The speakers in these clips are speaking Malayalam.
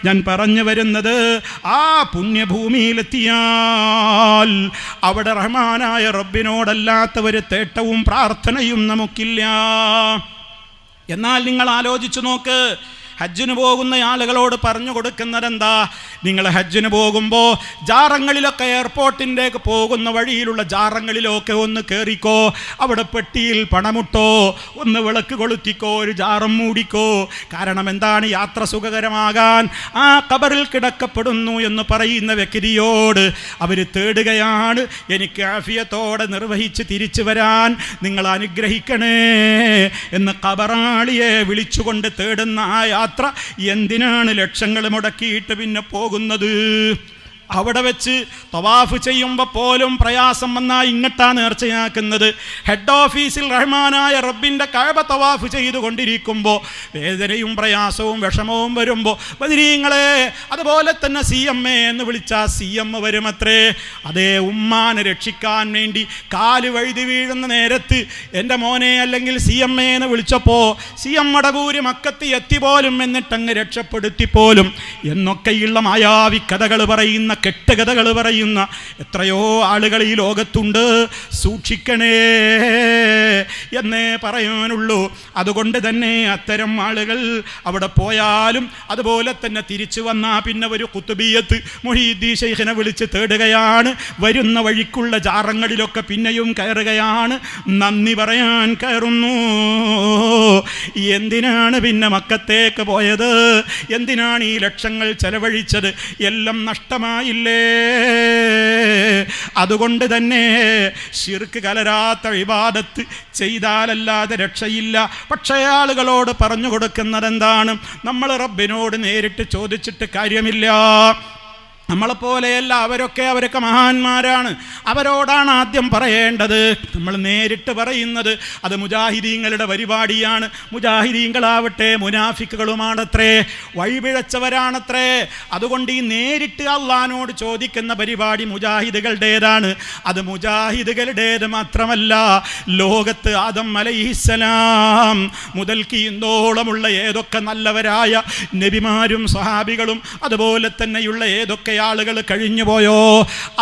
ഞാൻ പറഞ്ഞു വരുന്നത്, ആ പുണ്യഭൂമിയിലെത്തിയാൽ അവിടെ റഹ്മാനായ റബ്ബിനോടല്ലാത്ത ഒരു തേട്ടവും പ്രാർത്ഥനയും നമുക്കില്ല. എന്നാൽ നിങ്ങൾ ആലോചിച്ചു നോക്ക്, ഹജ്ജിന് പോകുന്ന ആളുകളോട് പറഞ്ഞു കൊടുക്കുന്നതെന്താ? നിങ്ങൾ ഹജ്ജിന് പോകുമ്പോൾ ജാറങ്ങളിലൊക്കെ, എയർപോർട്ടിൻ്റെക്ക് പോകുന്ന വഴിയിലുള്ള ജാറങ്ങളിലൊക്കെ ഒന്ന് കയറിക്കോ, അവിടെ പെട്ടിയിൽ പണമുട്ടോ, ഒന്ന് വിളക്ക് കൊളുത്തിക്കോ, ഒരു ജാറം മൂടിക്കോ. കാരണം എന്താണ്? യാത്ര സുഖകരമാകാൻ ആ ഖബറിൽ കിടക്കപ്പെടുന്നു എന്ന് പറയുന്ന വ്യക്തിയോട് അവർ തേടുകയാണ്, എനിക്ക് ആഫിയത്തോടെ നിർവഹിച്ച് തിരിച്ചു വരാൻ നിങ്ങൾ അനുഗ്രഹിക്കണേ എന്ന് ഖബറാളിയെ വിളിച്ചുകൊണ്ട് തേടുന്ന ആ യാത്ര എന്തിനാണ് ലക്ഷങ്ങൾ മുടക്കിയിട്ട് പിന്നെ പോകുന്നത്? അവിടെ വെച്ച് തവാഫ് ചെയ്യുമ്പോൾ പോലും പ്രയാസം വന്നാൽ ഇങ്ങട്ടാണ് നേർച്ചയാക്കുന്നത്. ഹെഡ് ഓഫീസിൽ റഹ്മാനായ റബ്ബിൻ്റെ കഅബ തവാഫ് ചെയ്തുകൊണ്ടിരിക്കുമ്പോൾ വേദനയും പ്രയാസവും വിഷമവും വരുമ്പോൾ ബദരീങ്ങളെ, അതുപോലെ തന്നെ CMA എന്ന് വിളിച്ചാൽ CM വരുമത്രേ. അതേ ഉമ്മാനെ രക്ഷിക്കാൻ വേണ്ടി കാല് വഴുതി വീഴുന്ന നേരത്ത് എൻ്റെ മോനെ അല്ലെങ്കിൽ CMA എന്ന് വിളിച്ചപ്പോൾ CM മടവൂര് മക്കത്ത് എത്തിപ്പോലും, എന്നിട്ടങ്ങ് രക്ഷപ്പെടുത്തിപ്പോലും എന്നൊക്കെയുള്ള മായാവി കഥകൾ പറയുന്ന, കെട്ടുകഥകൾ പറയുന്ന എത്രയോ ആളുകൾ ഈ ലോകത്തുണ്ട്. സൂക്ഷിക്കണേ എന്നേ പറയാനുള്ളൂ. അതുകൊണ്ട് തന്നെ അത്തരം ആളുകൾ അവിടെ പോയാലും അതുപോലെ തന്നെ തിരിച്ചു വന്നാൽ പിന്നെ ഒരു ഖുത്ബിയത്ത് മുഹീദ്ദീൻ ശൈഖിനെ വിളിച്ച് തേടുകയാണ്. വരുന്ന വഴിക്കുള്ള ജാറങ്ങളിലൊക്കെ പിന്നെയും കയറുകയാണ്, നന്ദി പറയാൻ കയറുന്നു. എന്തിനാണ് പിന്നെ മക്കത്തേക്ക് പോയത്? എന്തിനാണ് ഈ ലക്ഷങ്ങൾ ചെലവഴിച്ചത്? എല്ലാം നഷ്ടമായി. അതുകൊണ്ട് തന്നെ ശിർക്ക് കലരാത്ത ഇബാദത്ത് ചെയ്താലല്ലാതെ രക്ഷയില്ല. പക്ഷേ ആളുകളോട് പറഞ്ഞു കൊടുക്കുന്നത് എന്താണ്? നമ്മൾ റബ്ബിനോട് നേരിട്ട് ചോദിച്ചിട്ട് കാര്യമില്ല. നമ്മളെപ്പോലെയല്ല അവരൊക്കെ മഹാന്മാരാണ്. അവരോടാണ് ആദ്യം പറയേണ്ടത്. നമ്മൾ നേരിട്ട് പറയുന്നത് അത് മുജാഹിദീങ്ങളുടെ പരിപാടിയാണ്. മുജാഹിദീങ്ങളാവട്ടെ മുനാഫിക്കുകളുമാണത്രേ, വഴിപിഴച്ചവരാണത്രേ. അതുകൊണ്ട് ഈ നേരിട്ട് അള്ളാനോട് ചോദിക്കുന്ന പരിപാടി മുജാഹിദുകളുടേതാണ്. അത് മുജാഹിദുകളുടേത് മാത്രമല്ല, ലോകത്ത് ആദം അലൈഹിസ്സലാം മുതൽക്ക് ഇന്നോളമുള്ള ഏതൊക്കെ നല്ലവരായ നബിമാരും സഹാബികളും അതുപോലെ തന്നെയുള്ള ഏതൊക്കെ ആളുകൾ കഴിഞ്ഞു പോയോ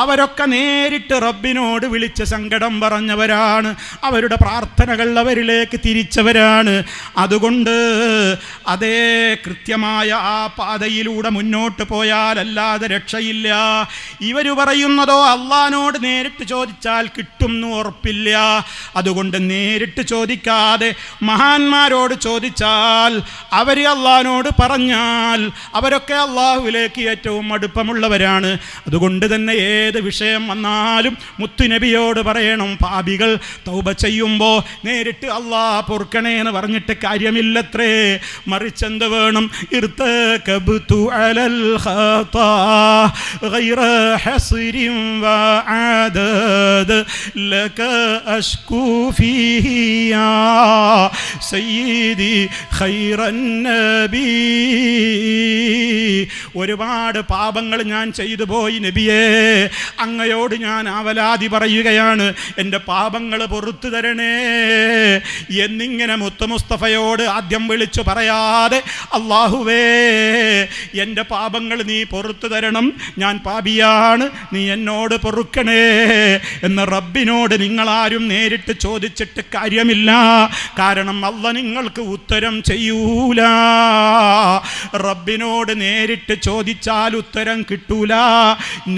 അവരൊക്കെ നേരിട്ട് റബ്ബിനോട് വിളിച്ച് സങ്കടം പറഞ്ഞവരാണ്. അവരുടെ പ്രാർത്ഥനകൾ അവരിലേക്ക് തിരിച്ചവരാണ്. അതുകൊണ്ട് അതേ കൃത്യമായ ആ പാതയിലൂടെ മുന്നോട്ട് പോയാലല്ലാതെ രക്ഷയില്ല. ഇവർ പറയുന്നതോ അള്ളാനോട് നേരിട്ട് ചോദിച്ചാൽ കിട്ടുമെന്ന് ഉറപ്പില്ല. അതുകൊണ്ട് നേരിട്ട് ചോദിക്കാതെ മഹാന്മാരോട് ചോദിച്ചാൽ, അവർ അള്ളാനോട് പറഞ്ഞാൽ അവരൊക്കെ അള്ളാഹുവിലേക്ക് ഏറ്റവും അടുപ്പമുള്ളവരാണ്. അതുകൊണ്ട് തന്നെ ഏത് വിഷയം വന്നാലും മുത്തുനബിയോട് പറയണം, പാപികൾ തൗബ ചെയ്യുമ്പോൾ നേരിട്ട് അല്ലാഹ് പൊറുക്കണേ എന്ന് പറഞ്ഞിട്ട് കാര്യമില്ലത്രേ. മറിച്ചെന്ത് വേണം? ഇർതകബ്തു അലൽ ഖതാ ഗൈറ ഹസ്രിൻ വഅദദ് ലക അഷ്കൂ ഫീഹി യാ സയ്യിദി ഖൈറൻ നബി. ഒരുപാട് പാപങ്ങൾ ഞാൻ ചെയ്തു പോയി നബിയേ, അങ്ങയോട് ഞാൻ ആവലാതി പറയുകയാണ്, എൻ്റെ പാപങ്ങൾ പൊറുത്തു തരണേ എന്നിങ്ങനെ മുസ്തഫയോട് ആദ്യം വിളിച്ചു പറയാതെ, അല്ലാഹുവേ എൻ്റെ പാപങ്ങൾ നീ പൊറുത്തു തരണം, ഞാൻ പാപിയാണ്, നീ എന്നോട് പൊറുക്കണേ എന്ന് റബ്ബിനോട് നിങ്ങളാരും നേരിട്ട് ചോദിച്ചിട്ട് കാര്യമില്ല. കാരണം അല്ലാഹ് നിങ്ങൾക്ക് ഉത്തരം ചെയ്യൂല. റബ്ബിനോട് നേരിട്ട് ചോദിച്ചാൽ ഉത്തരം കിട്ടൂല.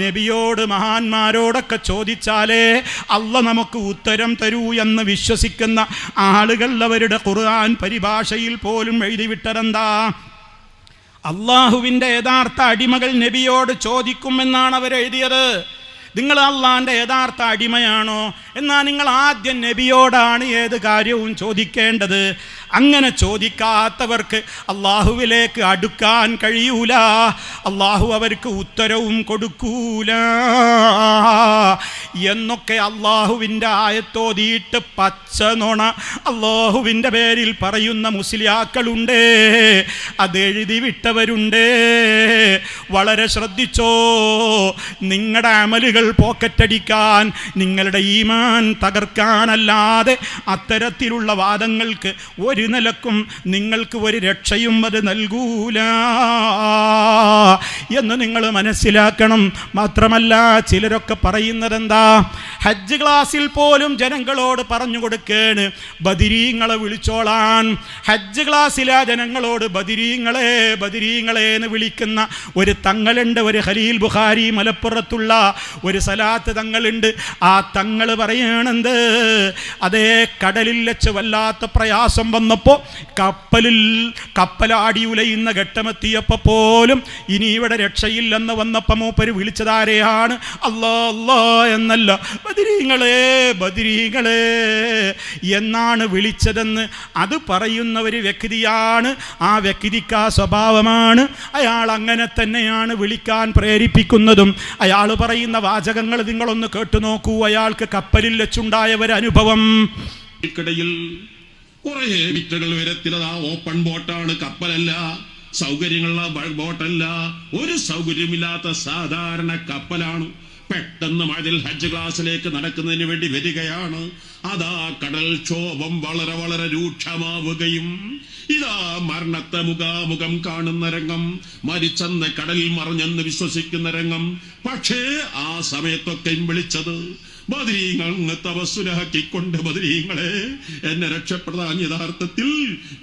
നബിയോട് മഹാന്മാരോടൊക്കെ ചോദിച്ചാലേ അല്ലാഹ് നമുക്ക് ഉത്തരം തരൂ എന്ന് വിശ്വസിക്കുന്ന ആളുകൾ അവരുടെ ഖുർആൻ പരിഭാഷയിൽ പോലും എഴുതിവിട്ടതെന്താ? അള്ളാഹുവിൻ്റെ യഥാർത്ഥ അടിമകൾ നബിയോട് ചോദിക്കുമെന്നാണ് അവരെഴുതിയത്. നിങ്ങൾ അള്ളാൻ്റെ യഥാർത്ഥ അടിമയാണോ? എന്നാൽ നിങ്ങൾ ആദ്യം നബിയോടാണ് ഏത് കാര്യവും ചോദിക്കേണ്ടത്. അങ്ങനെ ചോദിക്കാത്തവർക്ക് അള്ളാഹുവിലേക്ക് അടുക്കാൻ കഴിയൂല. അള്ളാഹു അവർക്ക് ഉത്തരവും കൊടുക്കൂല എന്നൊക്കെ അള്ളാഹുവിൻ്റെ ആയത്തോതിയിട്ട് പച്ച നുണ അള്ളാഹുവിൻ്റെ പേരിൽ പറയുന്ന മുസ്ലിയാക്കളുണ്ട്, അതെഴുതി വിട്ടവരുണ്ട്. വളരെ ശ്രദ്ധിച്ചോ. നിങ്ങളുടെ അമലുകൾ പോക്കറ്റടിക്കാൻ, നിങ്ങളുടെ ഈമാൻ ഈമാൻ തകർക്കാനല്ലാതെ അത്തരത്തിലുള്ള വാദങ്ങൾക്ക് ഒരു നിലക്കും നിങ്ങൾക്ക് ഒരു രക്ഷയും അത് നൽകൂല എന്ന് നിങ്ങൾ മനസ്സിലാക്കണം. മാത്രമല്ല ചിലരൊക്കെ പറയുന്നതെന്താ, ഹജ്ജ് ക്ലാസ്സിൽ പോലും ജനങ്ങളോട് പറഞ്ഞു കൊടുക്കേണ് ബദരീങ്ങളെ വിളിച്ചോളാൻ. ഹജ്ജ് ക്ലാസ്സിലാ ജനങ്ങളോട് ബദരീങ്ങളെ ബദരീങ്ങളെ എന്ന് വിളിക്കുന്ന ഒരു തങ്ങളുണ്ട്. ഒരു ഖലീൽ ബുഖാരി മലപ്പുറത്തുള്ള ഒരു സലാത്ത് തങ്ങളുണ്ട്. ആ തങ്ങൾ പറയണെന്ത്, അതേ കടലിൽ വെച്ച് വല്ലാത്ത പ്രയാസം വന്നപ്പോൾ കപ്പലാടി ഉലയുന്ന ഘട്ടമെത്തിയപ്പോൾ പോലും ഇനി ഇവിടെ രക്ഷയില്ലെന്ന് വന്നപ്പോൾ മൂപ്പര് വിളിച്ചതാരെയാണ്? അല്ലാ അല്ലാ എന്നല്ല, ബദരീങ്ങളെ ബദരീങ്ങളെ എന്നാണ് വിളിച്ചതെന്ന് അത് പറയുന്ന ഒരു വ്യക്തിയാണ്. ആ വ്യക്തിക്ക് ആ സ്വഭാവമാണ്. അയാൾ അങ്ങനെ തന്നെയാണ് വിളിക്കാൻ പ്രേരിപ്പിക്കുന്നതും. അയാൾ പറയുന്ന വാചകങ്ങൾ നിങ്ങളൊന്ന് കേട്ടു നോക്കൂ. അയാൾക്ക് കപ്പലിൽ വെച്ചുണ്ടായ ഒരു അനുഭവം. ിൽ കുറെ വിറ്റകൾ വരത്തിലത് ആ ഓപ്പൺ ബോട്ടാണ്, കപ്പലല്ല, സൗകര്യങ്ങളുള്ള ബോട്ടല്ല, ഒരു സൗകര്യമില്ലാത്ത സാധാരണ കപ്പലാണ്. പെട്ടെന്ന് മഴയിൽ ഹജ്ജ് ക്ലാസ്സിലേക്ക് നടക്കുന്നതിന് വേണ്ടി വരികയാണ്. അതാ കടൽക്ഷോഭം വളരെ വളരെ രൂക്ഷമാവുകയും ഇതാ മരണത്തെ മുഖാമുഖം കാണുന്ന രംഗം, മരിച്ചെന്ന് കടലിൽ മറിഞ്ഞെന്ന് വിശ്വസിക്കുന്ന രംഗം. പക്ഷേ ആ സമയത്തൊക്കെയും വിളിച്ചത് ബദരീങ്ങൾ തപസ്സുലാക്കിക്കൊണ്ട്, ബദരീങ്ങളെ എന്നെ രക്ഷപ്പെടാൻ യഥാർത്ഥത്തിൽ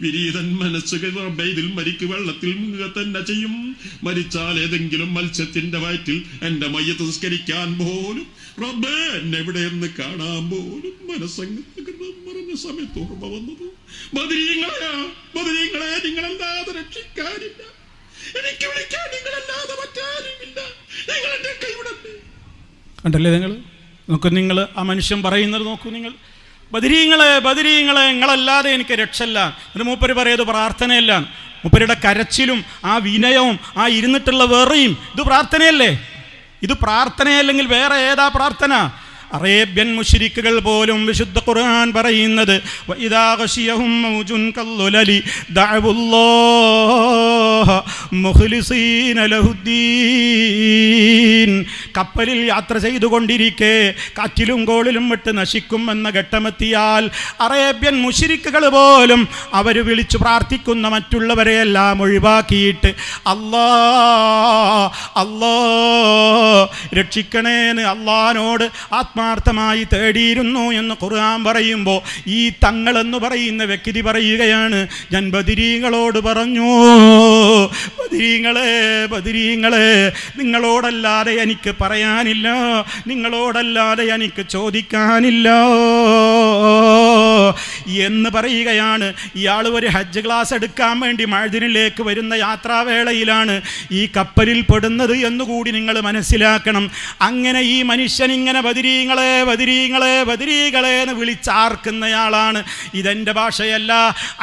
വിരീതൻ മനസ്സുകളിൽ മരിക്ക് വെള്ളത്തിൽ മുങ്ങുക തന്നെ ചെയ്യും. മരിച്ചാൽ ഏതെങ്കിലും മത്സ്യത്തിന്റെ വയറ്റിൽ എന്റെ മയ്യത്ത് സംസ്കരിക്കാൻ പോലും, റബ്ബേ എന്നെ എവിടെയെന്ന് കാണാൻ പോലും മനസ്സങ്ങ് മറഞ്ഞ സമയത്ത് ഓർമ്മ വന്നത് ബദരീങ്ങളെയാ. ബദരീങ്ങളെ നിങ്ങളല്ലാതെ രക്ഷിക്കാനില്ല, എനിക്ക് വിളിക്കാൻ നിങ്ങളല്ലാതെ മറ്റാരുമില്ല, നിങ്ങൾ എന്റെ കൈവിടല്ലേ. കണ്ടല്ലേ നിങ്ങൾ ആ മനുഷ്യൻ പറയുന്നത് നോക്കൂ. നിങ്ങൾ ബദരീങ്ങളെ ബദരീങ്ങളെ നിങ്ങളല്ലാതെ എനിക്ക് രക്ഷല്ല. എന്നിട്ട് മൂപ്പര് പറയത് പ്രാർത്ഥനയല്ല. മൂപ്പരുടെ കരച്ചിലും ആ വിനയവും ആ ഇരുന്നിട്ടുള്ള വേറെയും ഇത് പ്രാർത്ഥനയല്ലേ? ഇത് പ്രാർത്ഥനയല്ലെങ്കിൽ വേറെ ഏതാ പ്രാർത്ഥന? അറേബ്യൻ മുശ്രിക്കുകൾ പോലും വിശുദ്ധ ഖുർആൻ പറയുന്നത് വഇദാ ഗശിയഹും മൗജുൻ കല്ലുലലി ദഅവുല്ലാഹ മുഖ്ലിസീന ലഹുദ്ദീൻ. കപ്പലിൽ യാത്ര ചെയ്തുകൊണ്ടിരിക്കെ കാറ്റിലും കോളിലും വിട്ട് നശിക്കുമെന്ന ഘട്ടമെത്തിയാൽ അറേബ്യൻ മുശ്രിക്കുകൾ പോലും അവർ വിളിച്ചു പ്രാർത്ഥിക്കുന്ന മറ്റുള്ളവരെയെല്ലാം ഒഴിവാക്കിയിട്ട് അല്ലാ അല്ലാ രക്ഷിക്കണേന്ന് അള്ളാനോട് ആത്മാർത്ഥമായി തേടിയിരുന്നു എന്ന് ഖുർആൻ പറയുമ്പോൾ ഈ തങ്ങളെന്ന് പറയുന്ന വ്യക്തി പറയുകയാണ്, ഞാൻ ബദരീങ്ങളോട് പറഞ്ഞു, ബദരീങ്ങളെ ബദരീങ്ങളെ നിങ്ങളോടല്ലാതെ എനിക്ക് പറയാനില്ല, നിങ്ങളോടല്ലാതെ എനിക്ക് ചോദിക്കാനില്ല എന്ന് പറയുകയാണ്. ഇയാൾ ഒരു ഹജ്ജ് ക്ലാസ് എടുക്കാൻ വേണ്ടി മഅ്ദിനിലേക്ക് വരുന്ന യാത്രാവേളയിലാണ് ഈ കപ്പലിൽ പെടുന്നത് എന്നുകൂടി നിങ്ങൾ മനസ്സിലാക്കണം. അങ്ങനെ ഈ മനുഷ്യൻ ഇങ്ങനെ ബദരീങ്ങളെ ബദരീങ്ങളെ ബദരീകളെ എന്ന് വിളിച്ചാർക്കുന്നയാളാണ്. ഇതെൻ്റെ ഭാഷയല്ല,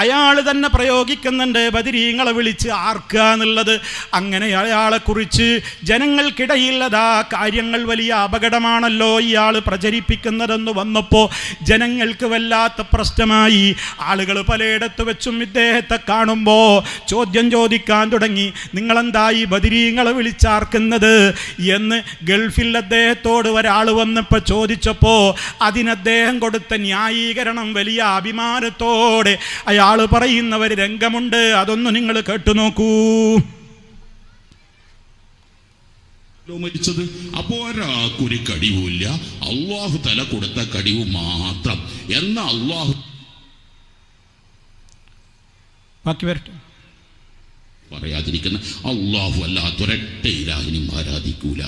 അയാൾ തന്നെ പ്രയോഗിക്കുന്നുണ്ട് ബദരീങ്ങളെ വിളിച്ച് ആർക്കുക എന്നുള്ളത്. അങ്ങനെ അയാളെക്കുറിച്ച് ജനങ്ങൾക്കിടയിൽ അതാ കാര്യങ്ങൾ വലിയ അപകടമാണല്ലോ ഇയാൾ പ്രചരിപ്പിക്കുന്നതെന്ന് വന്നപ്പോൾ ജനങ്ങൾക്ക് വല്ലാത്ത പ്രശ്നമായി. ആളുകൾ പലയിടത്ത് വെച്ചും ഇദ്ദേഹത്തെ കാണുമ്പോൾ ചോദ്യം ചോദിക്കാൻ തുടങ്ങി, നിങ്ങളെന്തായി ബദരീങ്ങളെ വിളിച്ചാർക്കുന്നത് എന്ന്. ഗൾഫിൽ അദ്ദേഹത്തോട് ഒരാൾ വന്നപ്പോൾ ചോദിച്ചപ്പോൾ അതിനദ്ദേഹം കൊടുത്ത ന്യായീകരണം വലിയ അഭിമാനത്തോടെ അയാൾ പറയുന്ന ഒരു രംഗമുണ്ട്, അതൊന്ന് നിങ്ങൾ കേട്ടുനോക്കൂ. മരിച്ചത് അപ്പോ ഒരാൾക്കൊരു കഴിവുമില്ല, അള്ളാഹു തല കൊടുത്ത കഴിവ് മാത്രം. എന്ന അള്ളാഹു ബാക്കി വരട്ടെ പറയാതിരിക്കുന്ന അള്ളാഹു അല്ലാത്ത ഒരൊറ്റ ഇലാഹിനെയും ആരാധിക്കൂല,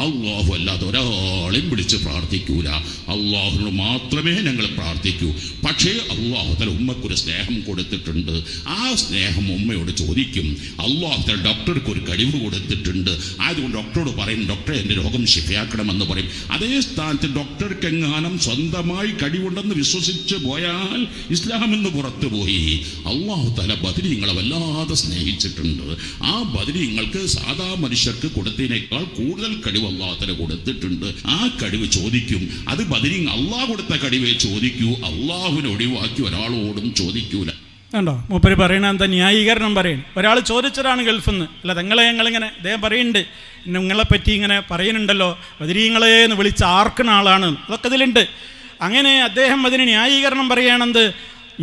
അള്ളാഹു അല്ലാത്ത ഒരാളെയും വിളിച്ച് പ്രാർത്ഥിക്കൂല, അള്ളാഹുവിനോട് മാത്രമേ ഞങ്ങൾ പ്രാർത്ഥിക്കൂ. പക്ഷേ അള്ളാഹു തല ഉമ്മക്കൊരു സ്നേഹം കൊടുത്തിട്ടുണ്ട്. ആ സ്നേഹം ഉമ്മയോട് ചോദിക്കും. അള്ളാഹു തല ഡോക്ടർക്ക് ഒരു കഴിവ് കൊടുത്തിട്ടുണ്ട്. ആയതുകൊണ്ട് ഡോക്ടറോട് പറയും, ഡോക്ടറെ എൻ്റെ രോഗം ശിഫയാക്കണമെന്ന് പറയും. അതേ സ്ഥാനത്ത് ഡോക്ടർക്ക് എങ്ങാനും സ്വന്തമായി കഴിവുണ്ടെന്ന് വിശ്വസിച്ച് പോയാൽ ഇസ്ലാമെന്ന് പുറത്തു പോയി. അള്ളാഹു തല ബദരീങ്ങളെ വല്ലാതെ സ്നേഹിച്ചിട്ടുണ്ട്. ആ ബദരീങ്ങൾക്ക് സാധാ മനുഷ്യർക്ക് കൊടുത്തതിനേക്കാൾ കൂടുതൽ കഴിവ് അള്ളാഹു കൊടുത്തിട്ടുണ്ട്. ആ കഴിവ് ചോദിക്കും. അത് ബദരീ അള്ളാഹ് കൊടുത്ത കഴിവേ ചോദിക്കൂ, അള്ളാഹുവിനെ ഒഴിവാക്കി ഒരാളോടും ചോദിക്കൂല. കണ്ടോ മൂപ്പര് പറയണ എന്താ ന്യായീകരണം പറയണം. ഒരാൾ ചോദിച്ചതാണ് ഗൾഫിൽ നിന്ന്, അല്ല നിങ്ങളെ ഞങ്ങളിങ്ങനെ അദ്ദേഹം പറയുന്നുണ്ട്, നിങ്ങളെപ്പറ്റി ഇങ്ങനെ പറയുന്നുണ്ടല്ലോ ബദരീങ്ങളെ എന്ന് വിളിച്ച് ആർക്കുന്ന ആളാണ്, അതൊക്കെ ഇതിലുണ്ട്. അങ്ങനെ അദ്ദേഹം അതിന് ന്യായീകരണം പറയുകയാണെന്ത്,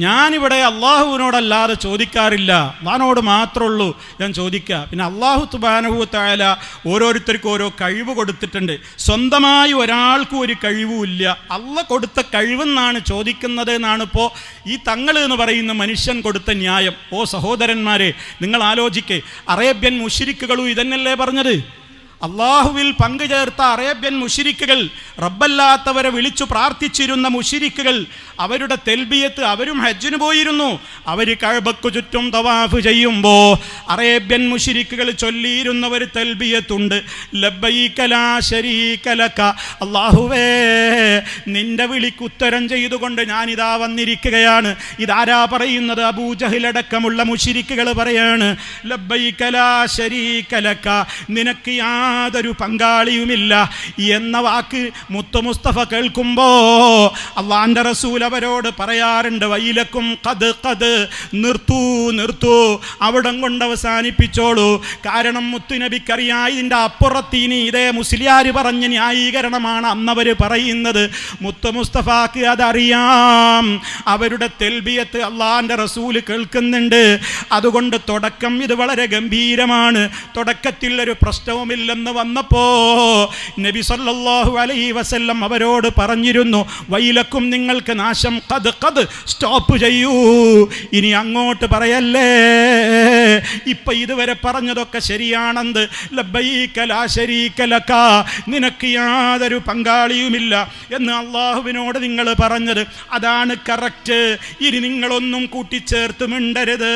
ഞാനിവിടെ അള്ളാഹുവിനോടല്ലാതെ ചോദിക്കാറില്ല, അള്ളാഹിനോട് മാത്രമേ ഉള്ളൂ ഞാൻ ചോദിക്കുക. പിന്നെ അള്ളാഹു സുബ്ഹാനഹു വ തആല ഓരോരുത്തർക്കും ഓരോ കഴിവ് കൊടുത്തിട്ടുണ്ട്. സ്വന്തമായി ഒരാൾക്കും ഒരു കഴിവുമില്ല, അള്ളാഹ് കൊടുത്ത കഴിവെന്നാണ് ചോദിക്കുന്നത് എന്നാണ് ഇപ്പോൾ ഈ തങ്ങൾ എന്ന് പറയുന്ന മനുഷ്യൻ കൊടുത്ത ന്യായം. ഓ സഹോദരന്മാരെ, നിങ്ങൾ ആലോചിക്കേ, അറേബ്യൻ മുശ്രിക്കുകളും ഇതന്നെയല്ലേ പറഞ്ഞത്? അള്ളാഹുവിൽ പങ്കുചേർത്ത അറേബ്യൻ മുശ്രിക്കുകൾ, റബ്ബല്ലാത്തവരെ വിളിച്ചു പ്രാർത്ഥിച്ചിരുന്ന മുശ്രിക്കുകൾ, അവരുടെ തെൽബിയത്ത്, അവരും ഹജ്ജിന് പോയിരുന്നു. അവർ കഅബക്ക് ചുറ്റും തവാഫ് ചെയ്യുമ്പോൾ അറേബ്യൻ മുശ്രിക്കുകൾ ചൊല്ലിയിരുന്ന ഒരു തെൽബിയത്തുണ്ട്, ലബ്ബൈക ലാ ശരീക ലക. അള്ളാഹുവേ, നിന്റെ വിളിക്ക് ഉത്തരം ചെയ്തുകൊണ്ട് ഞാനിതാ വന്നിരിക്കുകയാണ്. ഇതാരാ പറയുന്നത്? അബൂജഹലടക്കമുള്ള മുശ്രിക്കുകൾ പറയാണ്, ലബ്ബൈക ലാ ശരീക ലക, നിനക്ക് യാതൊരു പങ്കാളിയുമില്ല എന്ന വാക്ക് മുത്തു മുസ്തഫ കേൾക്കുമ്പോ അള്ളാന്റെ റസൂൽ അവരോട് പറയാറുണ്ട്, വൈലക്കും ഖദ് ഖദ്, നിർത്തൂ, അവിടം കൊണ്ട് അവസാനിപ്പിച്ചോളൂ. കാരണം മുത്തുനബിക്കറിയാം ഇതിൻ്റെ അപ്പുറത്തിന് ഇതേ മുസ്ലിയാർ പറഞ്ഞ ന്യായീകരണമാണ് അന്നവർ പറയുന്നത്. മുത്തു മുസ്തഫാക്ക് അതറിയാം, അവരുടെ തെൽബിയത്ത് അള്ളാന്റെ റസൂല് കേൾക്കുന്നുണ്ട്. അതുകൊണ്ട് തുടക്കം ഇത് വളരെ ഗംഭീരമാണ്, തുടക്കത്തിൽ ഒരു പ്രശ്നവുമില്ലെന്ന് വന്നപ്പോ നബി സല്ലല്ലാഹു അലൈഹി വസല്ലം അവരോട് പറഞ്ഞിരുന്നു, വൈലക്കും, നിങ്ങൾക്ക് നാശം, ഖദ് ഖദ്, സ്റ്റോപ്പ് ചെയ്യൂ, ഇനി അങ്ങോട്ട് പറയല്ലേ. ഇപ്പൊ ഇതുവരെ പറഞ്ഞതൊക്കെ ശരിയാണെന്ന്, ലബ്ബൈക ലാ ശരീക ലക, നിനക്ക് യാതൊരു പങ്കാളിയുമില്ല എന്ന് അള്ളാഹുവിനോട് നിങ്ങൾ പറഞ്ഞത് അതാണ് കറക്റ്റ്. ഇനി നിങ്ങളൊന്നും കൂട്ടിച്ചേർത്ത് മിണ്ടരുത്.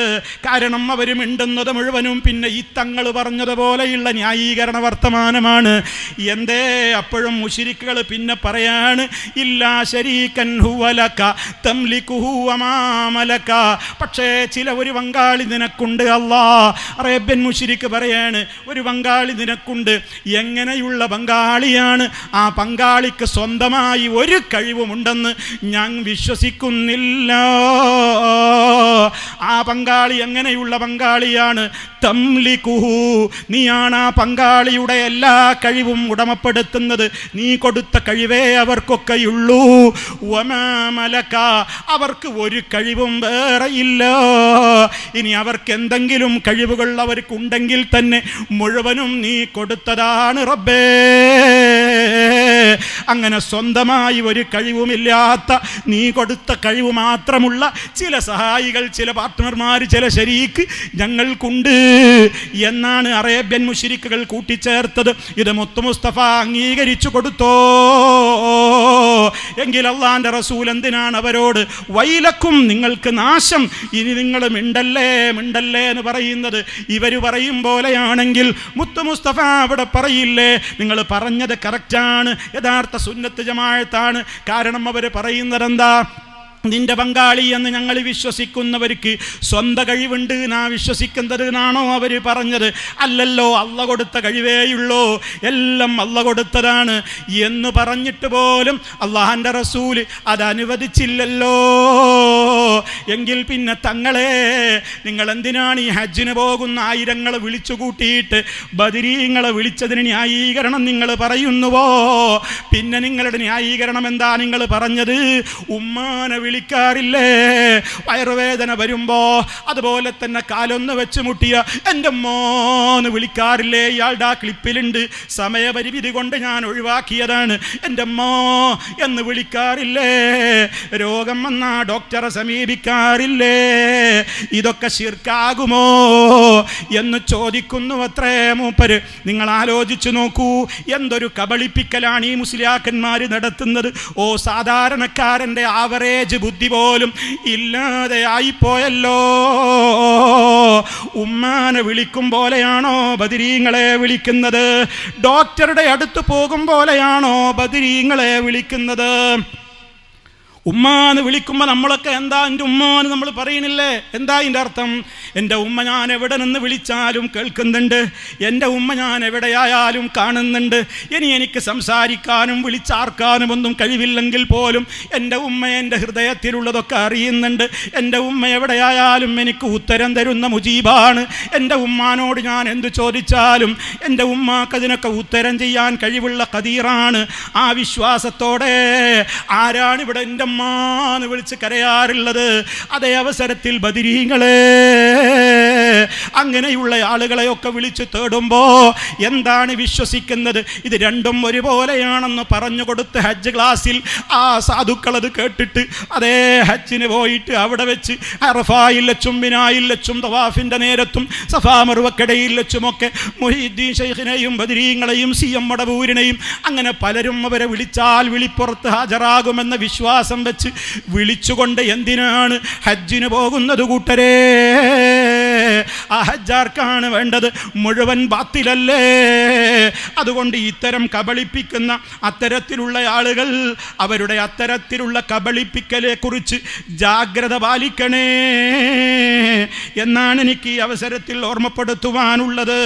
കാരണം അവർ മിണ്ടുന്നത് മുഴുവനും പിന്നെ ഈ തങ്ങൾ പറഞ്ഞതുപോലെയുള്ള ന്യായീകരണ വർത്തമാനമാണ്. എന്തേ അപ്പോഴും മുശ്രിക്കുകൾ പിന്നെ പറയാണ്, ഇല്ലാ ശരീകൻ ഹുവ ലക തംലികുഹു വമാ മലക, പക്ഷേ ഒരു പങ്കാളി നിനക്കുണ്ട്. അല്ലാഹ് അറേബ്യൻ മുശ്രിക്ക് പറയാണ്, ഒരു പങ്കാളി നിനക്കുണ്ട്. എങ്ങനെയുള്ള പങ്കാളിയാണ്? ആ പങ്കാളിക്ക് സ്വന്തമായി ഒരു കഴിവുമുണ്ടെന്ന് ഞാൻ വിശ്വസിക്കുന്നില്ല. ആ പങ്കാളി എങ്ങനെയുള്ള പങ്കാളിയാണ്? തംലികുഹു, നീയാണ് ആ പങ്കാളിയുടെ എല്ലാ കഴിവും ഉടമപ്പെടുത്തുന്നത്, നീ കൊടുത്ത കഴിവേ അവർക്കൊക്കെയുള്ളൂ. വമാ മലക, അവർക്ക് ഒരു കഴിവും വേറെ ഇല്ല. ഇനി അവർക്ക് എന്തെങ്കിലും കഴിവുകൾ അവർക്കുണ്ടെങ്കിൽ തന്നെ മുഴുവനും നീ കൊടുത്തതാണ് റബ്ബേ. അങ്ങനെ സ്വന്തമായി ഒരു കഴിവുമില്ലാത്ത, നീ കൊടുത്ത കഴിവ് മാത്രമുള്ള ചില സഹായികൾ, ചില പാർട്ട്ണർമാർ, ചില ശരീക്ക് ഞങ്ങൾക്കുണ്ട് എന്നാണ് അറേബ്യൻ മുശ്രിക്കുകൾ കൂട്ടിച്ചേർത്തത്. ഇത് മുത്തു മുസ്തഫ അംഗീകരിച്ചു കൊടുത്തോ? എങ്കിൽ അള്ളാന്റെ റസൂൽ എന്തിനാണ് അവരോട് വൈലക്കും, നിങ്ങൾക്ക് നാശം, ഇനി നിങ്ങൾ മിണ്ടല്ലേ എന്ന് പറയുന്നത്? ഇവർ പറയും പോലെയാണെങ്കിൽ മുത്തു മുസ്തഫ അവിടെ പറയില്ലേ, നിങ്ങൾ പറഞ്ഞത് കറക്റ്റാണ്, യഥാർത്ഥ സുന്നത്ത് ജമാഅത്താണ്. കാരണം അവർ പറയുന്നത് എന്താ? നിന്റെ പങ്കാളി എന്ന് ഞങ്ങൾ വിശ്വസിക്കുന്നവർക്ക് സ്വന്തം കഴിവുണ്ട് എന്നാ വിശ്വസിക്കുന്നത് എന്നാണോ അവർ പറഞ്ഞത്? അല്ലല്ലോ, അള്ള കൊടുത്ത കഴിവേയുള്ളൂ, എല്ലാം അള്ള കൊടുത്തതാണ് എന്ന് പറഞ്ഞിട്ട് പോലും അള്ളാഹന്റെ റസൂല് അത് അനുവദിച്ചില്ലല്ലോ. എങ്കിൽ പിന്നെ തങ്ങളെ, നിങ്ങൾ എന്തിനാണ് ഈ ഹജ്ജിന് പോകുന്ന ആയിരങ്ങളെ വിളിച്ചു കൂട്ടിയിട്ട് ബദരീങ്ങളെ വിളിച്ചതിന് ന്യായീകരണം നിങ്ങൾ പറയുന്നുവോ? പിന്നെ നിങ്ങളുടെ ന്യായീകരണം എന്താ? നിങ്ങൾ പറഞ്ഞത് ഉമ്മാനെ വിളിക്കാറില്ലേ വയറുവേദന വരുമ്പോ? അതുപോലെ തന്നെ കാലൊന്ന് വെച്ച് മുട്ടിയ എൻ്റെ മോന്ന് വിളിക്കാറില്ലേ? ഇയാളുടെ ആ ക്ലിപ്പിലുണ്ട്, സമയപരിമിതി കൊണ്ട് ഞാൻ ഒഴിവാക്കിയതാണ്. എൻ്റെ മോ എന്ന് വിളിക്കാറില്ലേ? രോഗം വന്ന ഡോക്ടറെ സമീപിക്കാറില്ലേ? ഇതൊക്കെ ശിർക്കാകുമോ എന്ന് ചോദിക്കുന്നു അത്രേ മൂപ്പര്. നിങ്ങൾ ആലോചിച്ചു നോക്കൂ, എന്തൊരു കബളിപ്പിക്കലാണ് ഈ മുസ്ലിയാക്കന്മാർ നടത്തുന്നത്. ഓ സാധാരണക്കാരൻ്റെ ആവറേജ് ബുദ്ധി പോലും ഇല്ലാതെ ആയിപ്പോയല്ലോ. ഉമ്മാനെ വിളിക്കും പോലെയാണോ ബദരീങ്ങളെ വിളിക്കുന്നത്? ഡോക്ടറുടെ അടുത്ത് പോകും പോലെയാണോ ബദരീങ്ങളെ വിളിക്കുന്നത്? ഉമ്മാന്ന് വിളിക്കുമ്പോൾ നമ്മളൊക്കെ എന്താ എൻ്റെ ഉമ്മാന്ന് നമ്മൾ പറയണില്ലേ? എന്താ അതിൻ്റെ അർത്ഥം? എൻ്റെ ഉമ്മ ഞാൻ എവിടെ നിന്ന് വിളിച്ചാലും കേൾക്കുന്നുണ്ട്, എൻ്റെ ഉമ്മ ഞാൻ എവിടെയായാലും കാണുന്നുണ്ട്. ഇനി എനിക്ക് സംസാരിക്കാനും വിളിച്ചാർക്കാനും ഒന്നും കഴിവില്ലെങ്കിൽ പോലും എൻ്റെ ഉമ്മ എൻ്റെ ഹൃദയത്തിലുള്ളതൊക്കെ അറിയുന്നുണ്ട്. എൻ്റെ ഉമ്മ എവിടെയായാലും എനിക്ക് ഉത്തരം തരുന്ന മുജീബാണ്. എൻ്റെ ഉമ്മാനോട് ഞാൻ എന്തു ചോദിച്ചാലും എൻ്റെ ഉമ്മാക്ക് അതിനൊക്കെ ഉത്തരം ചെയ്യാൻ കഴിവുള്ള ഖദീറാണ്. ആ വിശ്വാസത്തോടെ ആരാണ് ഇവിടെ എൻ്റെ ഉമ്മാന്ന് വിളിച്ച് കരയാറുള്ളത്? അതേ അവസരത്തിൽ ബദരീങ്ങളെ, അങ്ങനെയുള്ള ആളുകളെയൊക്കെ വിളിച്ച് തേടുമ്പോൾ എന്താണ് വിശ്വസിക്കുന്നത്? ഇത് രണ്ടും ഒരുപോലെയാണെന്ന് പറഞ്ഞു കൊടുത്ത് ഹജ്ജ് ക്ലാസ്സിൽ ആ സാധുക്കളത് കേട്ടിട്ട് അതേ ഹജ്ജിന് പോയിട്ട് അവിടെ വെച്ച് അറഫായിൽ വെച്ചും മിനായിൽ വെച്ചും തവാഫിൻ്റെ നേരത്തും സഫാ മറുവക്കടയിൽ വെച്ചുമൊക്കെ മുഹീദ്ദീൻ ശൈഖിനെയും ബദരീങ്ങളെയും CM മടവൂരിനെയും അങ്ങനെ പലരും അവരെ വിളിച്ചാൽ വിളിപ്പുറത്ത് ഹാജരാകുമെന്ന വിശ്വാസം വെച്ച് വിളിച്ചുകൊണ്ട് എന്തിനാണ് ഹജ്ജിന് പോകുന്നത് കൂട്ടരേ? ആ ഹജ്ജാർക്കാണ് വേണ്ടത്? മുഴുവൻ ബാത്തിലല്ലേ? അതുകൊണ്ട് ഇത്തരം കബളിപ്പിക്കുന്ന അത്തരത്തിലുള്ള ആളുകൾ അവരുടെ അത്തരത്തിലുള്ള കബളിപ്പിക്കലെ കുറിച്ച് ജാഗ്രത പാലിക്കണേ എന്നാണ് എനിക്ക് ഈ അവസരത്തിൽ ഓർമ്മപ്പെടുത്തുവാനുള്ളത്.